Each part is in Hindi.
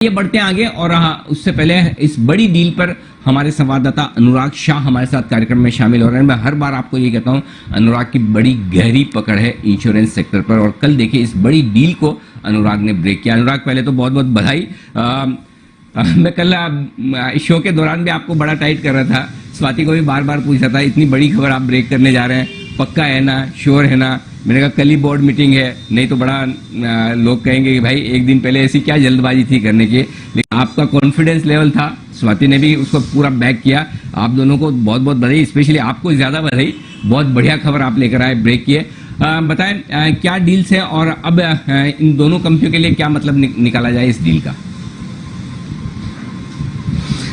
ये बढ़ते हैं आगे और उससे पहले इस बड़ी डील पर हमारे संवाददाता अनुराग शाह हमारे साथ कार्यक्रम में शामिल हो रहे हैं। मैं हर बार आपको ये कहता हूं, अनुराग की बड़ी गहरी पकड़ है इंश्योरेंस सेक्टर पर और कल देखिए इस बड़ी डील को अनुराग ने ब्रेक किया। अनुराग पहले तो बहुत बहुत बधाई। मैं कल शो के दौरान भी आपको बड़ा टाइट कर रहा था, स्वाति को भी बार बार पूछा था इतनी बड़ी खबर आप ब्रेक करने जा रहे हैं, पक्का है ना, श्योर है ना? मैंने कहा कल ही बोर्ड मीटिंग है, नहीं तो बड़ा लोग कहेंगे कि भाई एक दिन पहले ऐसी क्या जल्दबाजी थी करने की। लेकिन आपका कॉन्फिडेंस लेवल था, स्वाति ने भी उसको पूरा बैक किया। आप दोनों को बहुत बहुत बधाई, स्पेशली आपको ज्यादा बधाई, बहुत बढ़िया खबर आप लेकर आए, ब्रेक किए। बताएं क्या डील्स है और अब इन दोनों कंपनियों के लिए क्या मतलब निकाला जाए इस डील का?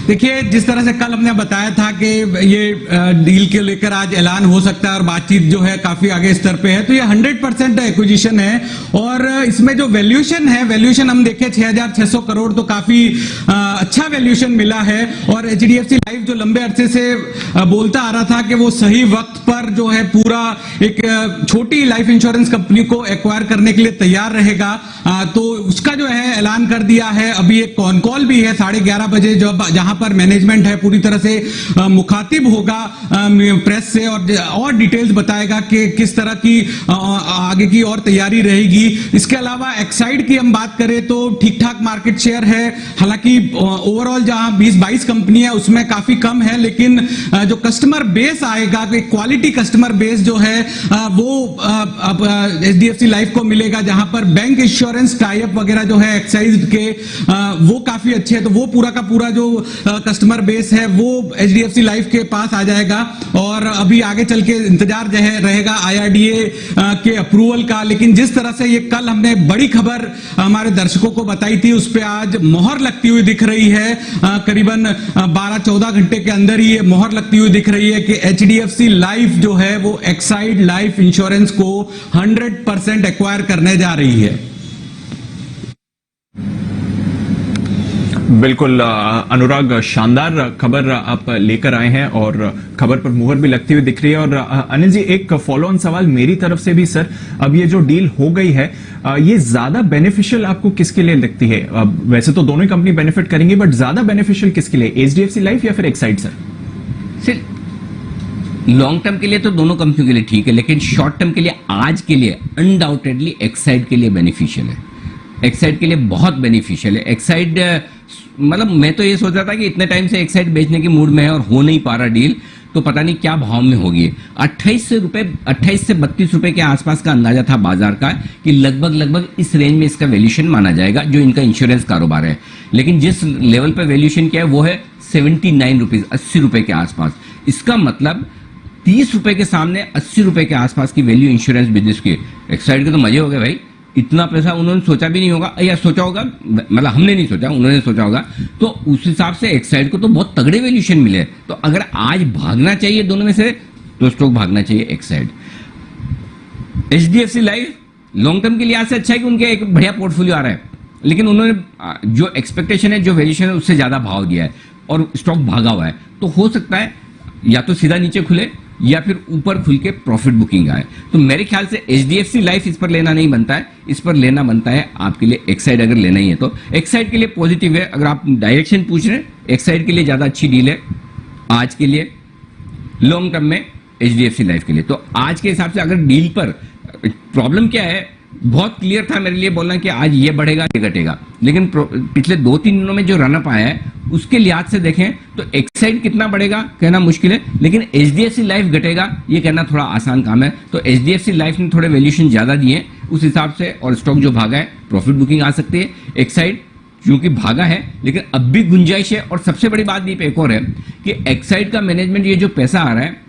देखिए, जिस तरह से कल हमने बताया था कि ये डील के लेकर आज ऐलान हो सकता है और बातचीत जो है काफी आगे स्तर पे है, तो ये 100% एक्विजिशन है और इसमें जो वैल्यूएशन है, वैल्यूएशन हम देखें 6,600 करोड़, तो काफी अच्छा वैल्यूएशन मिला है। और एचडीएफसी लाइफ जो लंबे अरसे से बोलता आ रहा था कि वो सही वक्त पर जो है पूरा एक छोटी लाइफ इंश्योरेंस कंपनी को एक्वायर करने के लिए तैयार रहेगा, तो उसका जो है ऐलान कर दिया है। अभी एक कॉन कॉल भी है 11:30 बजे, जहां पर मैनेजमेंट है पूरी तरह से मुखातिब होगा प्रेस से और डिटेल्स बताएगा कि किस तरह की आगे की और तैयारी रहेगी। इसके अलावा एक्साइड की हम बात करें तो ठीक ठाक मार्केट शेयर है, हालांकि ओवरऑल जहां 20-22 कंपनी है उसमें काफी कम है, लेकिन जो कस्टमर बेस आएगा, क्वालिटी कस्टमर बेस जो है वो एचडीएफसी लाइफ को मिलेगा, जहां पर बैंक इंश्योरेंस टाई अप वगैरह जो है एक्साइड के वो काफी अच्छे है, तो वो पूरा का पूरा जो कस्टमर बेस है वो एचडीएफसी लाइफ के पास आ जाएगा। और अभी आगे चल के इंतजार जो है रहेगा आईआरडीए के अप्रूवल का। लेकिन जिस तरह से ये कल हमने बड़ी खबर हमारे दर्शकों को बताई थी, उस पे आज मोहर लगती हुई दिख रही है। करीबन 12-14 घंटे के अंदर ही ये मोहर लगती हुई दिख रही है कि एचडीएफसी लाइफ जो है वो एक्साइड लाइफ इंश्योरेंस को 100% एक्वायर करने जा रही है। बिल्कुल अनुराग, शानदार खबर आप लेकर आए हैं और खबर पर मुहर भी लगती हुई दिख रही है। और अनिल जी, एक फॉलो ऑन सवाल मेरी तरफ से भी सर, अब ये जो डील हो गई है ये ज्यादा बेनिफिशियल आपको किसके लिए लगती है? वैसे तो दोनों कंपनी बेनिफिट करेंगी, बट ज्यादा बेनिफिशियल किसके लिए, एचडीएफसी लाइफ या फिर एक्साइड सर? लॉन्ग टर्म के लिए तो दोनों कंपनियों के लिए ठीक है, लेकिन शॉर्ट टर्म के लिए आज के लिए अनडाउटेडली एक्साइड के लिए बेनिफिशियल है। एक्साइड के लिए बहुत बेनिफिशियल है। एक्साइड मतलब मैं तो ये सोच रहा था कि इतने टाइम से एक्साइड बेचने की मूड में है और हो नहीं पा रहा डील, तो पता नहीं क्या भाव में होगी। 28 से 32 रुपए के आसपास का अंदाजा था बाजार का कि लगभग इस रेंज में इसका वैल्यूएशन माना जाएगा जो इनका इंश्योरेंस कारोबार है। लेकिन जिस लेवल पर वैल्यूएशन किया है वो है 79 रुपीज, 80 रुपए के आसपास। इसका मतलब 30 रुपए के सामने 80 रुपए के आसपास की वैल्यू इंश्योरेंस बिजनेस की। एक्साइड के तो मजे हो गए भाई, इतना पैसा उन्होंने सोचा भी नहीं होगा, या सोचा होगा, मतलब हमने नहीं सोचा, उन्होंने सोचा होगा। तो उस हिसाब से एक्साइड को तो बहुत तगड़े वैल्यूएशन मिले। तो अगर आज भागना चाहिए दोनों में से तो स्टॉक भागना चाहिए Exide. HDFC life long term के लिए आज से अच्छा है कि उनके एक बढ़िया पोर्टफोलियो आ रहा है, लेकिन उन्होंने जो एक्सपेक्टेशन है, जो वैल्यूएशन है, उससे ज्यादा भाव दिया है और स्टॉक भागा हुआ है। तो हो सकता है या तो सीधा नीचे खुले या फिर ऊपर खुल के प्रॉफिट बुकिंग आए। तो मेरे ख्याल से एचडीएफसी लाइफ इस पर लेना नहीं बनता है, इस पर लेना बनता है आपके लिए एक्साइड। अगर लेना ही है तो एक्साइड के लिए पॉजिटिव है। अगर आप डायरेक्शन पूछ रहे हैं, एक्साइड के लिए ज्यादा अच्छी डील है आज के लिए, लॉन्ग टर्म में एचडीएफसी लाइफ के लिए। तो आज के हिसाब से अगर डील पर प्रॉब्लम क्या है, बहुत क्लियर था मेरे लिए बोलना कि आज ये बढ़ेगा ये घटेगा, लेकिन पिछले 2-3 दिनों में जो रनअप आया है उसके लिहाज से देखें तो एक्साइड कितना बढ़ेगा कहना मुश्किल है, लेकिन एचडीएफसी लाइफ घटेगा ये कहना थोड़ा आसान काम है। तो एचडीएफसी लाइफ ने थोड़े वैल्यूएशन ज्यादा दिए उस हिसाब से, और स्टॉक जो भागा है प्रॉफिट बुकिंग आ सकती है। एक्साइड क्योंकि भागा है लेकिन अब भी गुंजाइश है। और सबसे बड़ी बात ये एक और है कि एक्साइड का मैनेजमेंट ये जो पैसा आ रहा है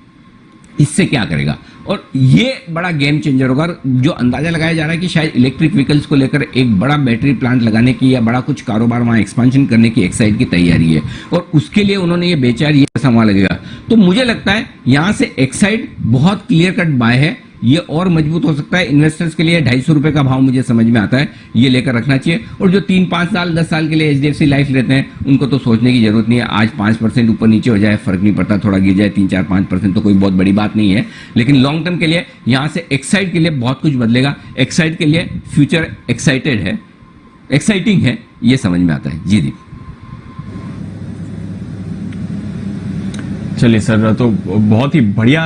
इससे क्या करेगा, और ये बड़ा गेम चेंजर होगा। जो अंदाजा लगाया जा रहा है कि शायद इलेक्ट्रिक व्हीकल्स को लेकर एक बड़ा बैटरी प्लांट लगाने की या बड़ा कुछ कारोबार वहां एक्सपेंशन करने की एक्साइड की तैयारी है, और उसके लिए उन्होंने ये बेचा है, ये पैसा वहां लगेगा। तो मुझे लगता है यहां से एक्साइड बहुत क्लियर कट बाय है, ये और मजबूत हो सकता है। इन्वेस्टर्स के लिए 250 रुपए का भाव मुझे समझ में आता है, ये लेकर रखना चाहिए। और जो 3-5 साल 10 साल के लिए एचडीएफसी लाइफ लेते हैं उनको तो सोचने की जरूरत नहीं है। आज 5% ऊपर नीचे हो जाए फर्क नहीं पड़ता, थोड़ा गिर जाए 3-4-5% तो कोई बहुत बड़ी बात नहीं है। लेकिन लॉन्ग टर्म के लिए यहां से एक्साइड के लिए बहुत कुछ बदलेगा। एक्साइड के लिए फ्यूचर एक्साइटेड है, एक्साइटिंग है, ये समझ में आता है। जी दीप। चलिए सर, तो बहुत ही बढ़िया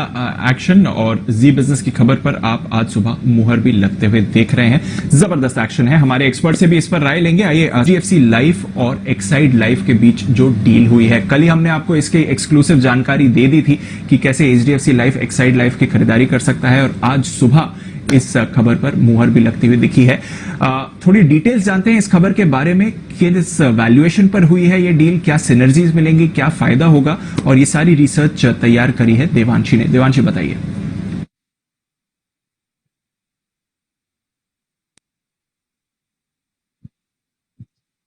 एक्शन, और जी बिजनेस की खबर पर आप आज सुबह मुहर भी लगते हुए देख रहे हैं। जबरदस्त एक्शन है। हमारे एक्सपर्ट से भी इस पर राय लेंगे। आइए, एचडीएफसी लाइफ और एक्साइड लाइफ के बीच जो डील हुई है, कल ही हमने आपको इसकी एक्सक्लूसिव जानकारी दे दी थी कि कैसे एचडीएफसी लाइफ एक्साइड लाइफ की खरीदारी कर सकता है, और आज सुबह इस खबर पर मुहर भी लगती हुई दिखी है। थोड़ी डिटेल्स जानते हैं इस खबर के बारे में, किस वैल्यूएशन पर हुई है ये डील, क्या सिनर्जीज मिलेंगी, क्या फायदा होगा, और ये सारी रिसर्च तैयार करी है देवांशी ने। देवांशी, बताइए।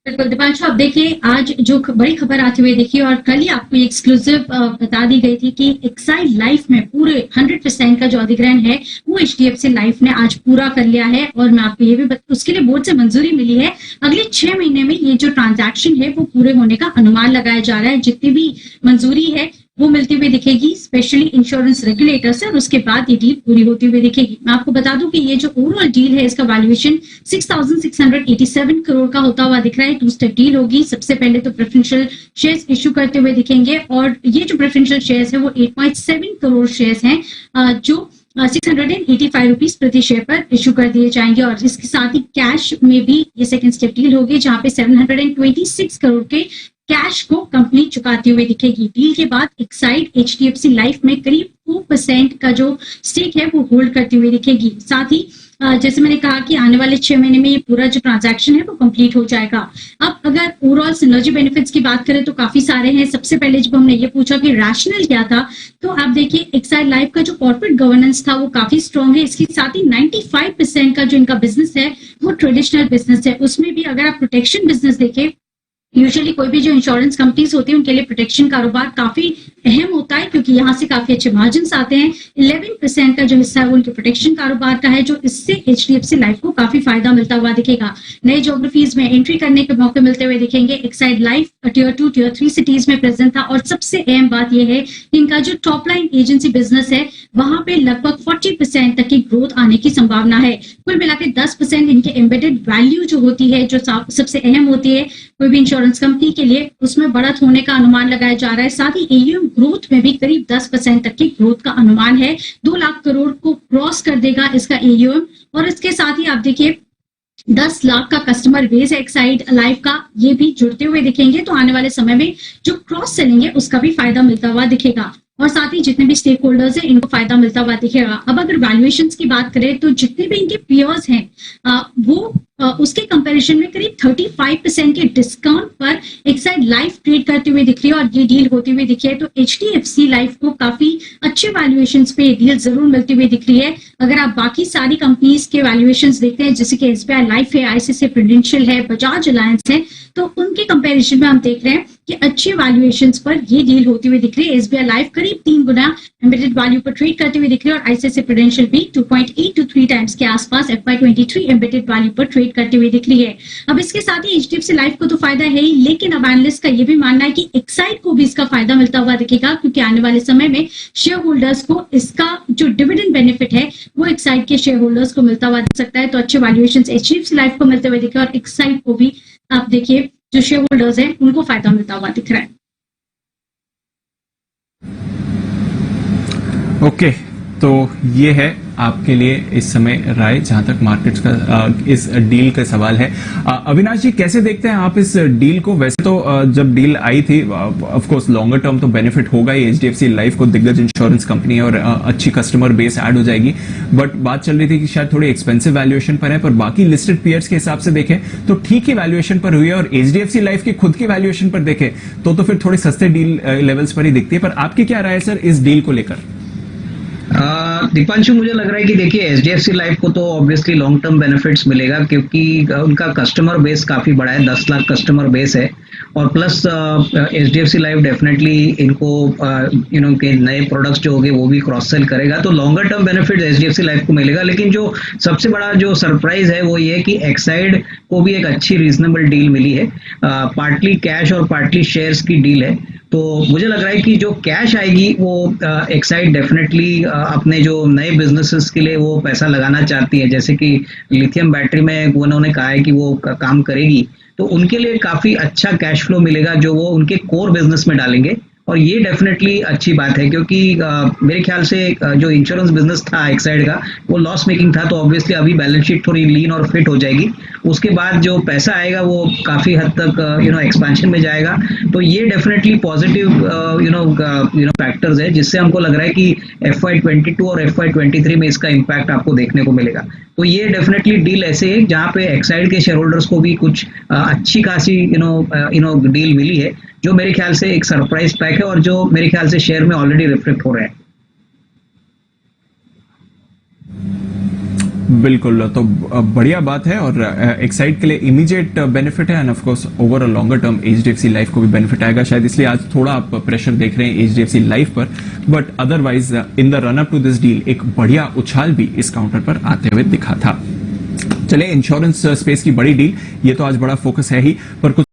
बिल्कुल दीपांशु, आप देखिए आज जो बड़ी खबर आती हुई देखिए, और कल ही आपको एक्सक्लूसिव बता दी गई थी कि एक्साइड लाइफ में पूरे 100% का जो अधिग्रहण है वो एचडीएफसी लाइफ ने आज पूरा कर लिया है। और मैं आपको ये भी उसके लिए बोर्ड से मंजूरी मिली है। अगले 6 महीने में ये जो ट्रांजैक्शन है वो पूरे होने का अनुमान लगाया जा रहा है। जितनी भी मंजूरी है वो मिलती हुई दिखेगी स्पेशली इंश्योरेंस रेगुलेटर से, और उसके बाद ये डील पूरी होती हुई दिखेगी। मैं आपको बता दूं कि ये जो ओवरऑल डील है इसका वैल्यूएशन 6,687 करोड़ का होता हुआ दिख रहा है। 2 स्टेप डील होगी। सबसे पहले तो प्रेफरेंशियल शेयर्स इश्यू करते हुए दिखेंगे, और ये जो प्रेफरेंशियल शेयर्स है वो 8.7 करोड़ शेयर्स हैं जो 685 रुपीज प्रति शेयर पर इश्यू कर दिए जाएंगे। और इसके साथ ही कैश में भी ये सेकंड स्टेप डील होगी, जहां पे 726 करोड़ के कैश को कंपनी चुकाती हुई दिखेगी। डील के बाद एक्साइड एचडीएफसी लाइफ में करीब 4% का जो स्टेक है वो होल्ड करती हुई दिखेगी। साथ ही जैसे मैंने कहा कि आने वाले 6 महीने में ये पूरा जो ट्रांजैक्शन है वो कंप्लीट हो जाएगा। अब अगर ओवरऑल सिनर्जी बेनिफिट्स की बात करें तो काफी सारे हैं। सबसे पहले जब हमने ये पूछा कि रैशनल क्या था, तो आप देखिए एक्साइड लाइफ का जो कॉर्पोरेट गवर्नेंस था वो काफी स्ट्रॉन्ग है। इसके साथ ही 95% का जो इनका बिजनेस है वो ट्रेडिशनल बिजनेस है। उसमें भी अगर आप प्रोटेक्शन बिजनेस देखें, यूजुअली कोई भी जो इंश्योरेंस कंपनीज होती है उनके लिए प्रोटेक्शन कारोबार काफी अहम होता है, क्योंकि यहाँ से काफी अच्छे मार्जिन आते हैं। 11% का जो हिस्सा है वो उनके प्रोटेक्शन कारोबार का है, जो इससे एचडीएफसी लाइफ को काफी फायदा मिलता हुआ दिखेगा। नए ज्योग्राफीज में एंट्री करने के मौके मिलते हुए दिखेंगे। Exide life tier 2 tier 3 cities में प्रेजेंट था, और सबसे अहम बात यह है कि इनका जो टॉप लाइन एजेंसी बिजनेस है वहां पे लगभग 40% तक की ग्रोथ आने की संभावना है। कुल मिलाकर 10% इनके एम्बेडेड वैल्यू जो होती है, जो सबसे अहम होती है कोई भी इंश्योरेंस कंपनी के लिए, उसमें बढ़त होने का अनुमान लगाया जा रहा है। साथ ही एयूएम ग्रोथ में भी करीब 10% तक की ग्रोथ का अनुमान है। 2 लाख करोड़ को क्रॉस कर देगा इसका एयूएम। और इसके साथ ही आप देखिए 10 लाख का कस्टमर बेस है एक्साइड लाइफ का, ये भी जुड़ते हुए दिखेंगे। तो आने वाले समय में जो क्रॉस सेलिंग है उसका भी फायदा मिलता हुआ दिखेगा, और साथ ही जितने भी स्टेक होल्डर्स हैं इनको फायदा मिलता हुआ दिखेगा। अब अगर वैल्यूएशंस की बात करें तो जितने भी इनके पीयर्स हैं वो उसके कंपैरिजन में करीब 35% के डिस्काउंट पर एक्साइड लाइफ ट्रेड करते हुए दिख रही है, और ये डील होती हुई दिखी है। तो एचडीएफसी लाइफ को काफी अच्छे वैल्यूएशंस पे डील जरूर मिलती हुई दिख रही है। अगर आप बाकी सारी कंपनीज के वैल्यूएशंस देखते हैं, जैसे कि एसबीआई लाइफ है, आईसीआईसीआई प्रूडेंशियल है, बजाज अलायंस है, तो उनके कंपैरिजन में हम देख रहे हैं कि अच्छे वैल्यूएशंस पर ये डील होती हुई दिख रही है। एसबीआई लाइफ करीब 3 गुना एम्बेडेड वैल्यू पर ट्रेड करते हुए दिख रही है, और आईसीआईसीआई प्रूडेंशियल भी 2.8 to 3 टाइम्स के आसपास FY23 एम्बेडेड वैल्यू पर ट्रेड करते हुए दिख रही है। अब इसके साथ ही एचडीएफसी लाइफ को तो फायदा है ही, लेकिन अब एनालिस्ट का ये भी मानना है कि एक्साइड को भी इसका फायदा मिलता हुआ दिखेगा, क्योंकि आने वाले समय में शेयर होल्डर्स को इसका जो डिविडेंड बेनिफिट है वो एक्साइड के शेयर होल्डर्स को मिलता हुआ दिख सकता है। तो अच्छे वैल्यूएशन एचडीएफसी लाइफ को मिलते हुए दिखे, और एक्साइड को भी आप देखिए जो शेयर होल्डर्स हैं उनको फायदा मिलता हुआ दिख रहा है। ओके, तो ये है आपके लिए इस समय राय जहां तक मार्केट्स का इस डील का सवाल है। अविनाश जी, कैसे देखते हैं आप इस डील को? वैसे तो जब डील आई थी, ऑफ कोर्स लॉन्गर टर्म तो बेनिफिट होगा ही एचडीएफसी लाइफ को, दिग्गज इंश्योरेंस कंपनी है और अच्छी कस्टमर बेस ऐड हो जाएगी। बट बात चल रही थी कि शायद थोड़ी एक्सपेंसिव वैल्यूएशन पर है, पर बाकी लिस्टेड पीयर्स के हिसाब से देखें तो ठीक ही वैल्यूएशन पर हुई है, और एचडीएफसी लाइफ की खुद की वैल्यूएशन पर देखें तो फिर थोड़े सस्ते डील लेवल्स पर ही दिखती है। पर आपकी क्या राय है सर इस डील को लेकर? दीपांशु, मुझे लग रहा है कि देखिए एचडीएफसी लाइफ को तो ऑब्वियसली लॉन्ग टर्म बेनिफिट्स मिलेगा, क्योंकि उनका कस्टमर बेस काफी बड़ा है, 10 लाख कस्टमर बेस है, और प्लस HDFC लाइफ डेफिनेटली इनको के नए प्रोडक्ट्स जो होंगे वो भी क्रॉस सेल करेगा, तो longer term benefit HDFC life को मिलेगा। लेकिन जो सबसे बड़ा जो सरप्राइज है वो ये है कि एक्साइड को भी एक अच्छी रीजनेबल डील मिली है, पार्टली कैश और पार्टली शेयर्स की डील है। तो मुझे लग रहा है कि जो कैश आएगी वो एक्साइड डेफिनेटली अपने जो नए बिजनेसेस के लिए वो पैसा लगाना चाहती है, जैसे कि लिथियम बैटरी में उन्होंने कहा है कि वो काम करेगी, तो उनके लिए काफी अच्छा कैश फ्लो मिलेगा जो वो उनके कोर बिजनेस में डालेंगे, और ये डेफिनेटली अच्छी बात है क्योंकि मेरे ख्याल से जो इंश्योरेंस बिजनेस था एक्साइड का वो लॉस मेकिंग था, तो ऑब्वियसली अभी बैलेंस शीट थोड़ी लीन और फिट हो जाएगी, उसके बाद जो पैसा आएगा वो काफी हद तक एक्सपेंशन में जाएगा। तो ये डेफिनेटली पॉजिटिव फैक्टर्स है जिससे हमको लग रहा है कि FY22 और FY23 में इसका इम्पैक्ट आपको देखने को मिलेगा। तो ये डेफिनेटली डील ऐसे है जहां पे एक्साइड के शेयर होल्डर्स को भी कुछ अच्छी खासी डील मिली है, जो मेरे ख्याल से एक सरप्राइज पैक है और जो मेरे ख्याल से शेयर में ऑलरेडी रिफ्लेक्ट हो रहा है। बिल्कुल, तो बढ़िया बात है और एक्साइड के लिए इमीडिएट बेनिफिट है end of course over a longer term HDFC life को भी बेनिफिट आएगा, शायद इसलिए आज थोड़ा आप प्रेशर देख रहे हैं HDFC लाइफ पर, but otherwise in the run up to this deal एक बढ़िया उछाल भी इस काउंटर पर आते हुए दिखा था। चले इंश्योरेंस स्पेस की बड़ी डील, ये तो आज बड़ा फोकस है ही, पर कुछ